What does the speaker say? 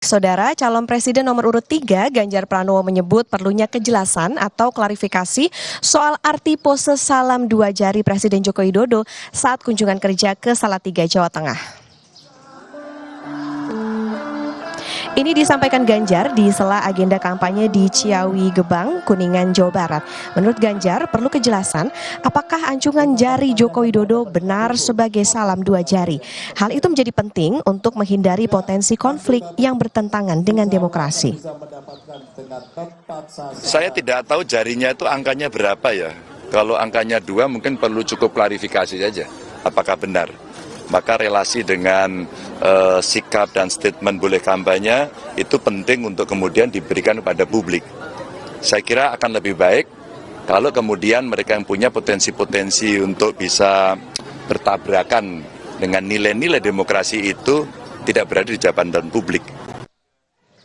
Saudara, calon presiden nomor urut 3 Ganjar Pranowo menyebut perlunya kejelasan atau klarifikasi soal arti pose salam dua jari Presiden Joko Widodo saat kunjungan kerja ke Salatiga, Jawa Tengah. Ini disampaikan Ganjar di sela agenda kampanye di Ciawi Gebang, Kuningan, Jawa Barat. Menurut Ganjar, perlu kejelasan apakah acungan jari Joko Widodo benar sebagai salam dua jari. Hal itu menjadi penting untuk menghindari potensi konflik yang bertentangan dengan demokrasi. Saya tidak tahu jarinya itu angkanya berapa ya. Kalau angkanya 2 mungkin perlu cukup klarifikasi saja. Apakah benar? Maka relasi dengan sikap dan statement boleh kampanye itu penting untuk kemudian diberikan kepada publik. Saya kira akan lebih baik kalau kemudian mereka yang punya potensi-potensi untuk bisa bertabrakan dengan nilai-nilai demokrasi itu tidak berada di jabatan publik.